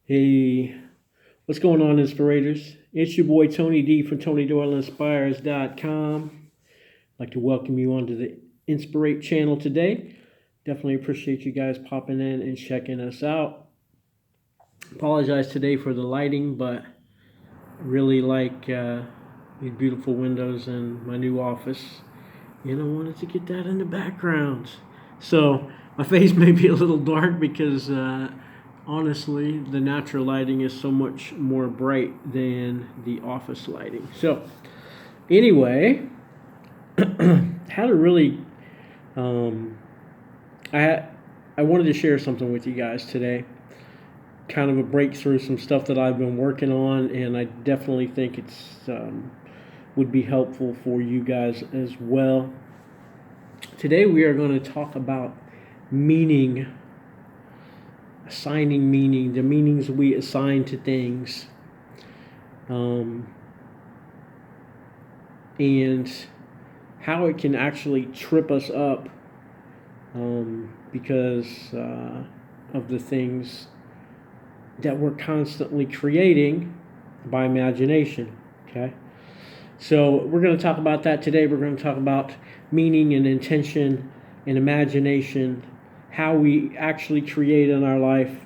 Hey, what's going on, Inspirators? It's your boy Tony D from TonyDoyleInspires.com. I'd like to welcome you onto the Inspirate channel today. Definitely appreciate you guys popping in and checking us out. Apologize today for the lighting, but really like these beautiful windows in my new office. And I wanted to get that in the background. So my face may be a little dark because honestly, the natural lighting is so much more bright than the office lighting. So, anyway, how to really, um, I I wanted to share something with you guys today. Kind of a breakthrough, some stuff that I've been working on, and I definitely think it's would be helpful for you guys as well. Today we are going to talk about meaning, assigning meaning, the meanings we assign to things, um, and how it can actually trip us up because of the things that we're constantly creating by imagination. Okay, so we're going to talk about that today. We're going to talk about meaning and intention and imagination, how we actually create in our life,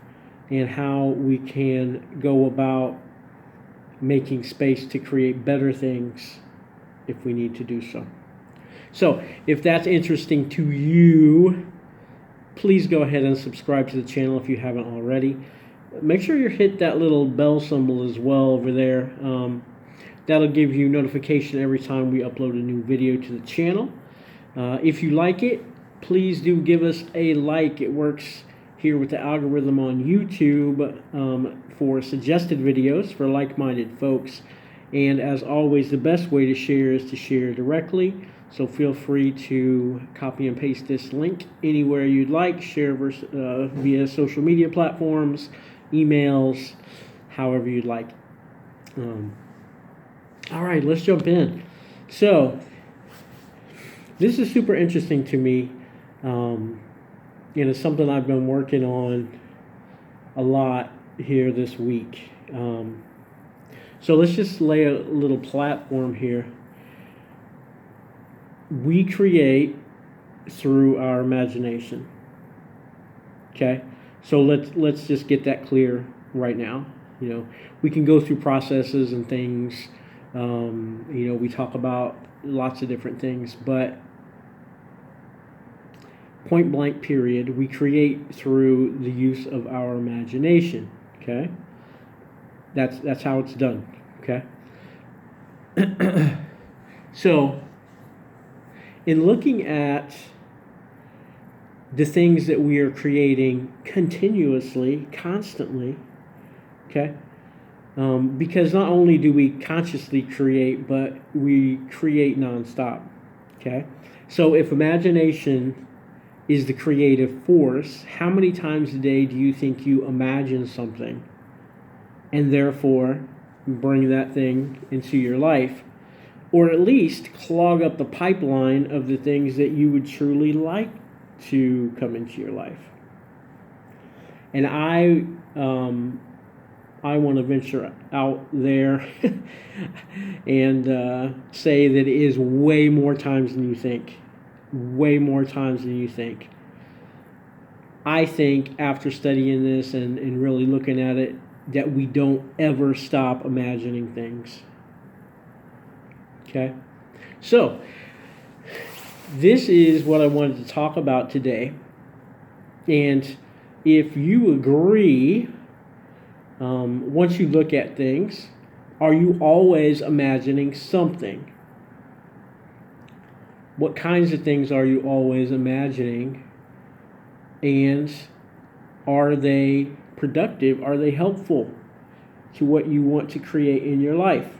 and how we can go about making space to create better things if we need to do so. So, if that's interesting to you, please go ahead and subscribe to the channel if you haven't already. Make sure you hit that little bell symbol as well over there. That'll give you notification every time we upload a new video to the channel. If you like it, please do give us a like. It works here with the algorithm on YouTube for suggested videos for like-minded folks. And as always, the best way to share is to share directly. So feel free to copy and paste this link anywhere you'd like. Share via social media platforms, emails, however you'd like. All right, let's jump in. So this is super interesting to me. It's something I've been working on a lot here this week. So let's just lay a little platform here. We create through our imagination. Okay? So let's just get that clear right now. We can go through processes and things. We talk about lots of different things, but point blank period, we create through the use of our imagination. Okay? That's how it's done. Okay? So, in looking at the things that we are creating continuously, constantly, okay? Because not only do we consciously create, but we create nonstop, okay? So if imagination is the creative force, how many times a day do you think you imagine something and therefore bring that thing into your life? Or at least clog up the pipeline of the things that you would truly like to come into your life. And I want to venture out there and say that it is way more times than you think. Way more times than you think. I think after studying this and really looking at it, that we don't ever stop imagining things. Okay? So, this is what I wanted to talk about today. And if you agree, once you look at things, are you always imagining something? What kinds of things are you always imagining? And are they productive? Are they helpful to what you want to create in your life?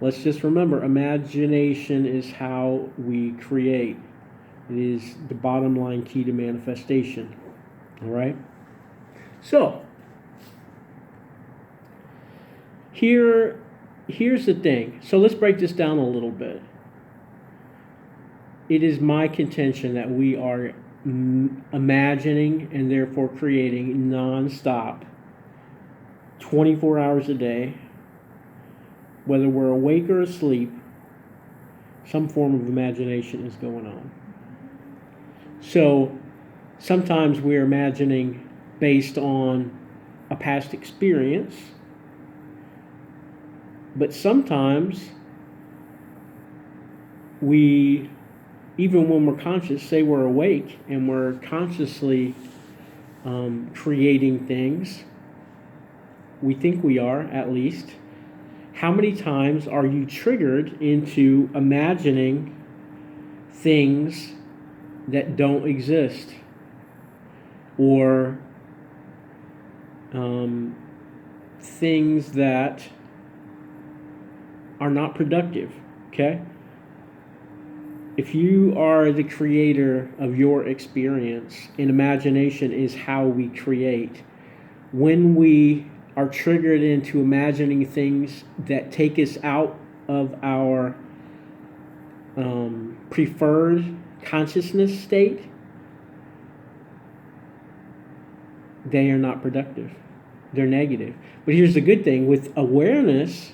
Let's just remember, imagination is how we create. It is the bottom line key to manifestation. All right? So, here's the thing. So let's break this down a little bit. It is my contention that we are imagining and therefore creating nonstop 24 hours a day, whether we're awake or asleep, some form of imagination is going on. So sometimes we're imagining based on a past experience, but sometimes we, even when we're conscious, say we're awake and we're consciously creating things, we think we are at least. How many times are you triggered into imagining things that don't exist, or things that are not productive? Okay? If you are the creator of your experience, and imagination is how we create, when we are triggered into imagining things that take us out of our preferred consciousness state, they are not productive. They're negative. But here's the good thing. With awareness,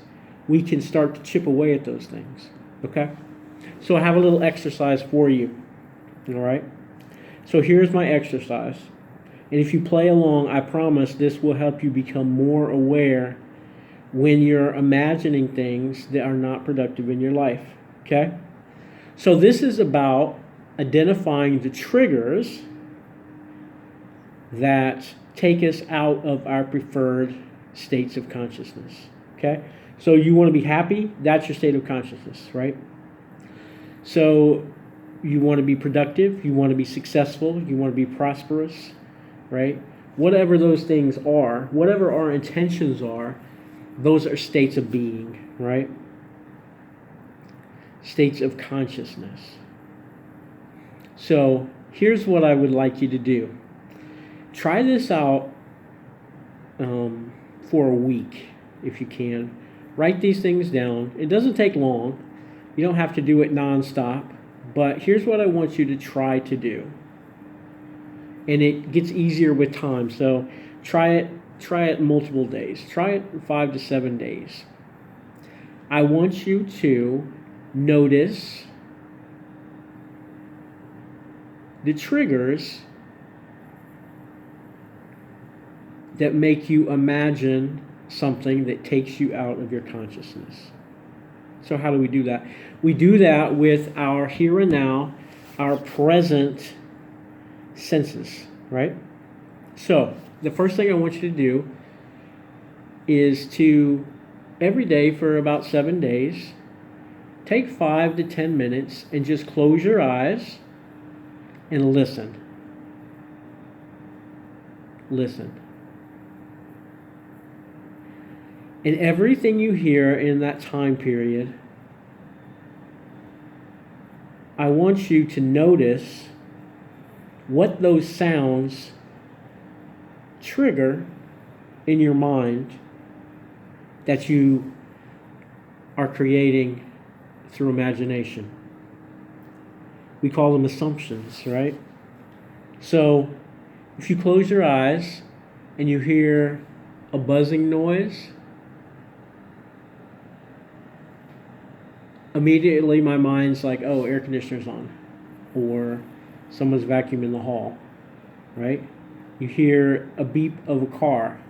we can start to chip away at those things. Okay? So I have a little exercise for you. All right? So here's my exercise. And if you play along, I promise this will help you become more aware when you're imagining things that are not productive in your life. Okay? So this is about identifying the triggers that take us out of our preferred states of consciousness. Okay? So you want to be happy? That's your state of consciousness, right? So you want to be productive, you want to be successful, you want to be prosperous, right? Whatever those things are, whatever our intentions are, those are states of being, right? States of consciousness. So here's what I would like you to do. Try this out for a week, if you can. Write these things down. It doesn't take long. You don't have to do it nonstop. But here's what I want you to try to do. And it gets easier with time. So try it multiple days. Try it 5 to 7 days. I want you to notice the triggers that make you imagine something that takes you out of your consciousness. So how do we do that? We do that with our here and now, our present senses, right? So the first thing I want you to do is to, every day for about 7 days, take 5 to 10 minutes and just close your eyes and listen. Listen. And everything you hear in that time period, I want you to notice what those sounds trigger in your mind that you are creating through imagination. We call them assumptions, right? So if you close your eyes and you hear a buzzing noise, immediately my mind's like, oh, air conditioner's on, or someone's vacuuming the hall, right? You hear a beep of a car,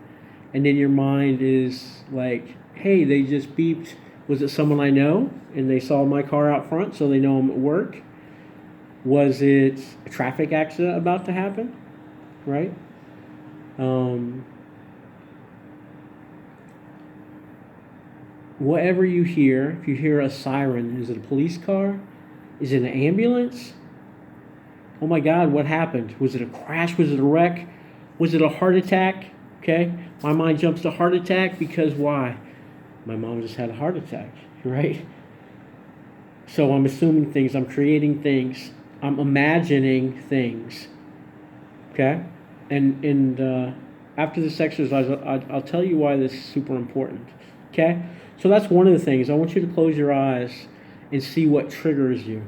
and then your mind is like, hey, they just beeped. Was it someone I know, and they saw my car out front, so they know I'm at work? Was it a traffic accident about to happen, right? Whatever you hear, if you hear a siren, is it a police car? Is it an ambulance? Oh my God, what happened? Was it a crash? Was it a wreck? Was it a heart attack? Okay, my mind jumps to heart attack because why? My mom just had a heart attack, right? So I'm assuming things, I'm creating things, I'm imagining things, okay? And after this exercise, I'll tell you why this is super important, okay? So that's one of the things. I want you to close your eyes and see what triggers you.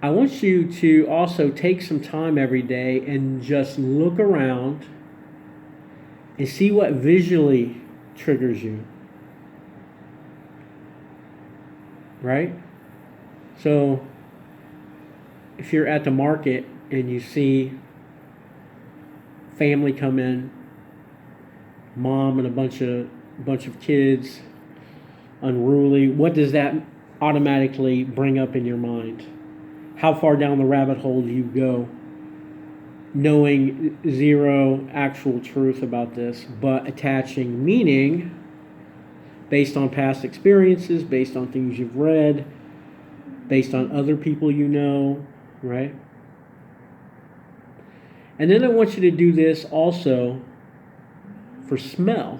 I want you to also take some time every day and just look around and see what visually triggers you. Right? So if you're at the market and you see family come in, mom and a bunch of kids, unruly, what does that automatically bring up in your mind? How far down the rabbit hole do you go, knowing zero actual truth about this, but attaching meaning based on past experiences, based on things you've read, based on other people you know, right? And then I want you to do this also for smell.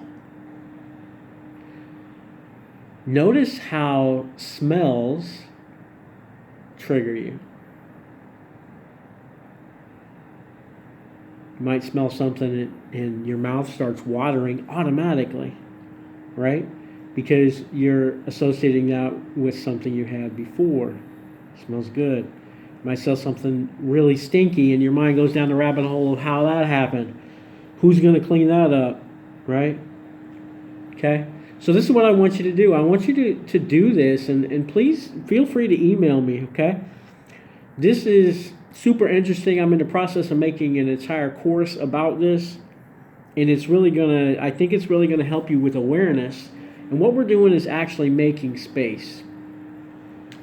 Notice how smells trigger you. You might smell something and your mouth starts watering automatically, right? Because you're associating that with something you had before. It smells good. You might smell something really stinky and your mind goes down the rabbit hole of how that happened. Who's going to clean that up, right? Okay? So this is what I want you to do. I want you to do this, and please feel free to email me, okay? This is super interesting. I'm in the process of making an entire course about this, and I think it's really gonna help you with awareness. And what we're doing is actually making space.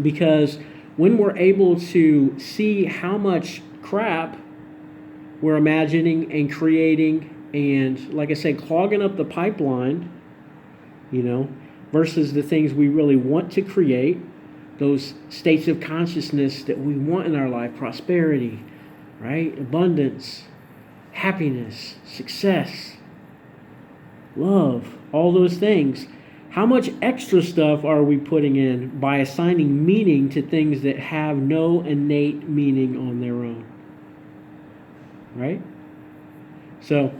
Because when we're able to see how much crap we're imagining and creating and, like I said, clogging up the pipeline, versus the things we really want to create, those states of consciousness that we want in our life, prosperity, right? Abundance, happiness, success, love, all those things. How much extra stuff are we putting in by assigning meaning to things that have no innate meaning on their own? Right? So,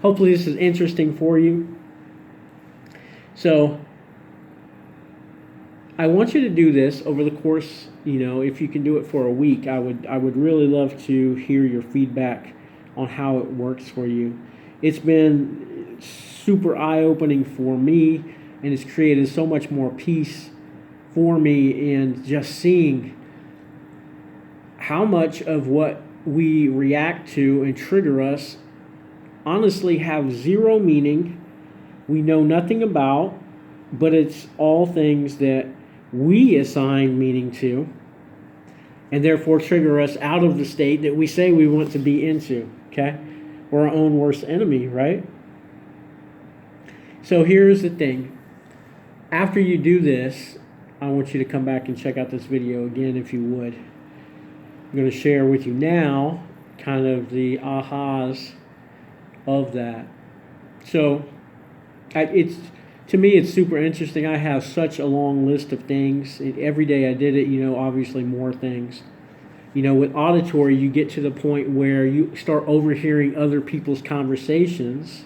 hopefully this is interesting for you. So, I want you to do this over the course, if you can do it for a week, I would really love to hear your feedback on how it works for you. It's been super eye-opening for me, and it's created so much more peace for me in just seeing how much of what we react to and trigger us honestly have zero meaning, we know nothing about, but it's all things that we assign meaning to and therefore trigger us out of the state that we say we want to be into, okay? We're our own worst enemy, right? So here's the thing. After you do this, I want you to come back and check out this video again if you would. I'm going to share with you now kind of the ahas of that. So to me, it's super interesting. I have such a long list of things. Every day I did it, obviously more things. With auditory, you get to the point where you start overhearing other people's conversations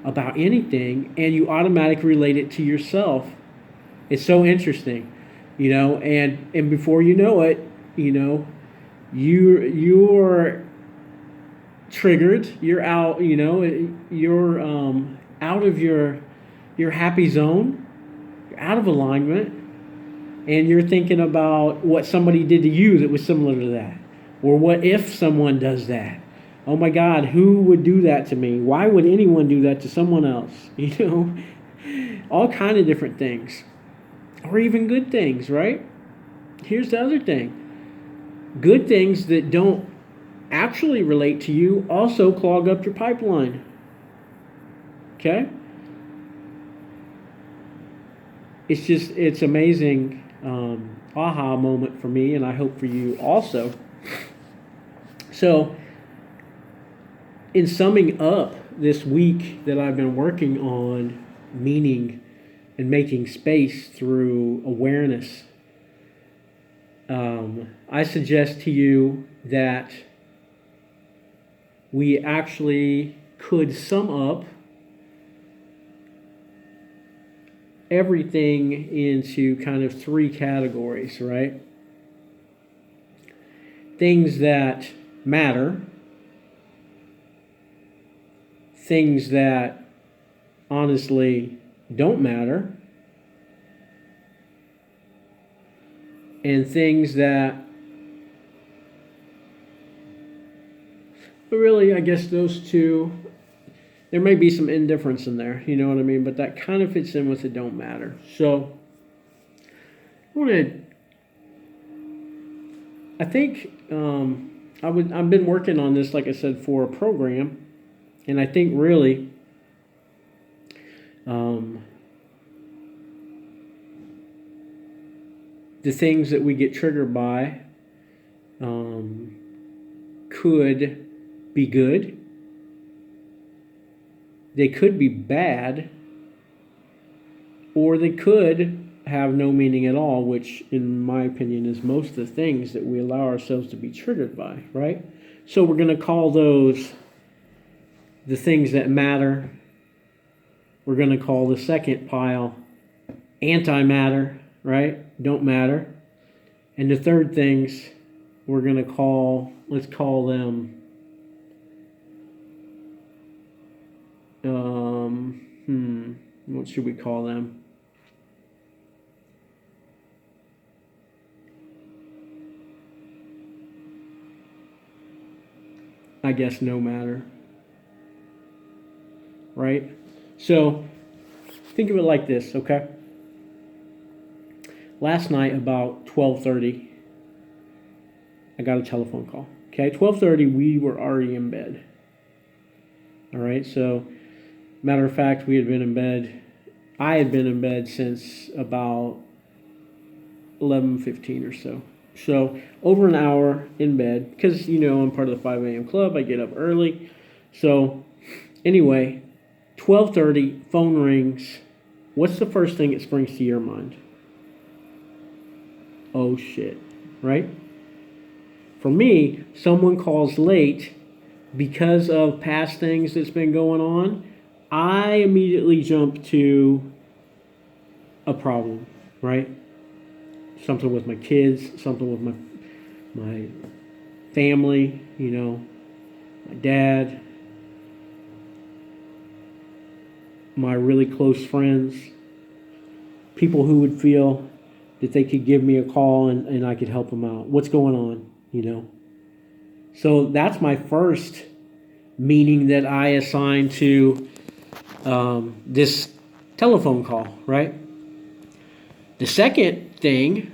about anything, and you automatically relate it to yourself. It's so interesting, and before you know it, you're triggered. You're out, you're out of your happy zone. You're out of alignment, and you're thinking about what somebody did to you that was similar to that, or what if someone does that. Oh my God, who would do that to me? Why would anyone do that to someone else? All kind of different things, or even good things, right? Here's the other thing. Good things that don't actually relate to you also clog up your pipeline. Okay? It's amazing aha moment for me, and I hope for you also. So, in summing up this week that I've been working on meaning and making space through awareness, I suggest to you that we actually could sum up everything into kind of three categories, right? Things that matter, things that honestly don't matter, and things that really, I guess those two, there may be some indifference in there, you know what I mean? But that kind of fits in with the don't matter. So I think I've been working on this, like I said, for a program, and I think really the things that we get triggered by could be good, they could be bad, or they could have no meaning at all, which in my opinion is most of the things that we allow ourselves to be triggered by, right? So we're going to call those the things that matter. We're going to call the second pile antimatter, right? Don't matter. And the third things we're going to call, let's call them what should we call them? I guess no matter. Right? So think of it like this, okay? Last night about 12:30, I got a telephone call. Okay, 12:30, we were already in bed. All right, so matter of fact, we had been in bed. I had been in bed since about 11:15 or so. So over an hour in bed, because I'm part of the 5 a.m. club. I get up early. So anyway, 12:30, phone rings. What's the first thing that springs to your mind? Oh shit, right? For me, someone calls late because of past things that's been going on. I immediately jump to a problem, right? Something with my kids, something with my family, my dad, my really close friends, people who would feel that they could give me a call and I could help them out. What's going on, So that's my first meaning that I assign to this telephone call, right? The second thing,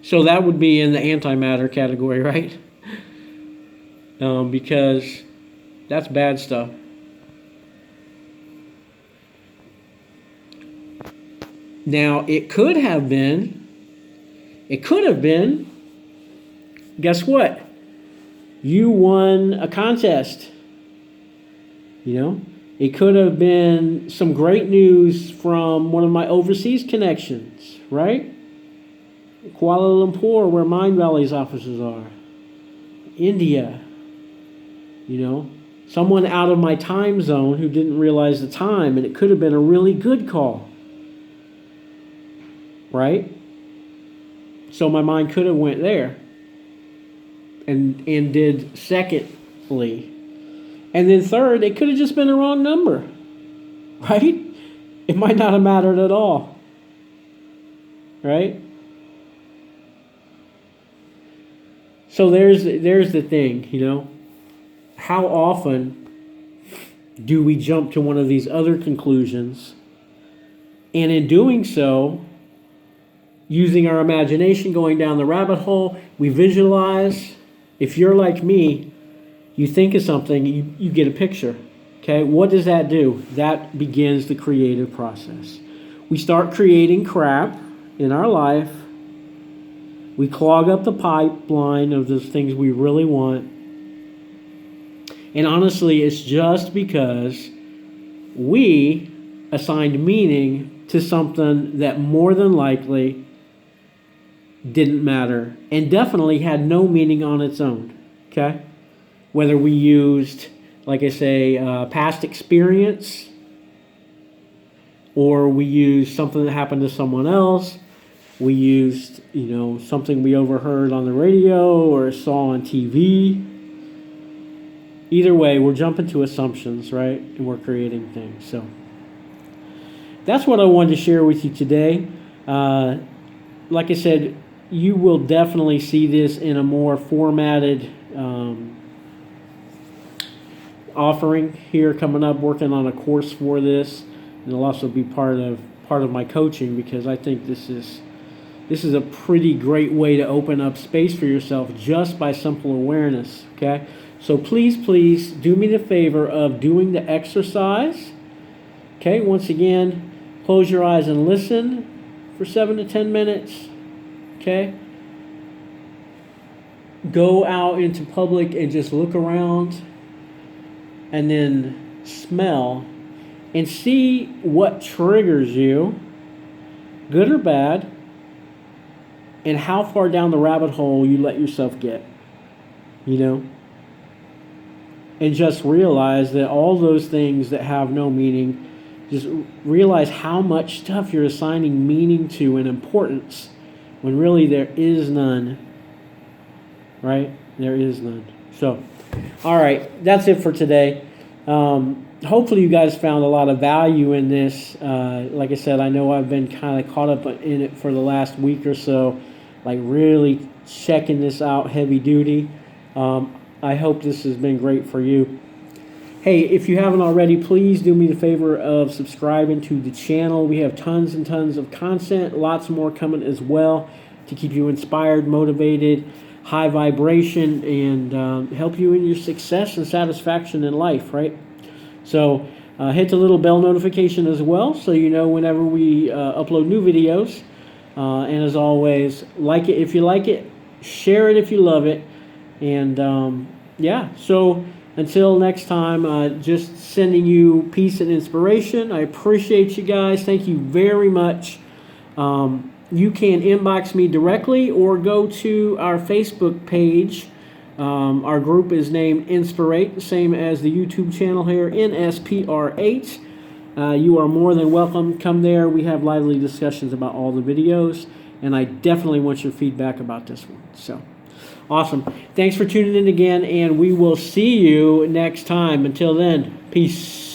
so that would be in the antimatter category, right? Because that's bad stuff. Now, it could have been, guess what? You won a contest. It could have been some great news from one of my overseas connections, right? Kuala Lumpur, where Mind Valley's offices are. India. Someone out of my time zone who didn't realize the time, and it could have been a really good call. Right? So my mind could have went there and did secondly. And then third, it could have just been a wrong number. Right? It might not have mattered at all. Right? So there's the thing, How often do we jump to one of these other conclusions? And in doing so, using our imagination, going down the rabbit hole, we visualize. If you're like me, you think of something, you get a picture. Okay, what does that do? That begins the creative process. We start creating crap in our life. We clog up the pipeline of those things we really want. And honestly, it's just because we assigned meaning to something that more than likely didn't matter and definitely had no meaning on its own. Okay? Whether we used, like I say, past experience, or we used something that happened to someone else, we used, something we overheard on the radio or saw on TV. either way, we're jumping to assumptions, right? And we're creating things. So that's what I wanted to share with you today. Like I said, you will definitely see this in a more formatted offering here coming up, working on a course for this. And it'll also be part of my coaching, because I think this is a pretty great way to open up space for yourself just by simple awareness, okay? So please do me the favor of doing the exercise. Okay, once again, close your eyes and listen for 7 to 10 minutes. Okay? Go out into public and just look around, and then smell and see what triggers you, good or bad, and how far down the rabbit hole you let yourself get. You know? And just realize that all those things that have no meaning, just realize how much stuff you're assigning meaning to and importance when really there is none. Right? There is none. So, all right, that's it for today. Hopefully you guys found a lot of value in this. Like I said, I know I've been kind of caught up in it for the last week or so, like really checking this out heavy duty. I hope this has been great for you. Hey, if you haven't already, please do me the favor of subscribing to the channel. We have tons and tons of content, lots more coming as well to keep you inspired, motivated, high vibration, and help you in your success and satisfaction in life, right? So hit the little bell notification as well so you know whenever we upload new videos. And as always, like it if you like it, share it if you love it. And yeah, so until next time, just sending you peace and inspiration. I appreciate you guys. Thank you very much. You can inbox me directly or go to our Facebook page. Our group is named NSPR8, the same as the YouTube channel here, NSPR8. You are more than welcome. Come there. We have lively discussions about all the videos, and I definitely want your feedback about this one. So, awesome. Thanks for tuning in again, and we will see you next time. Until then, peace.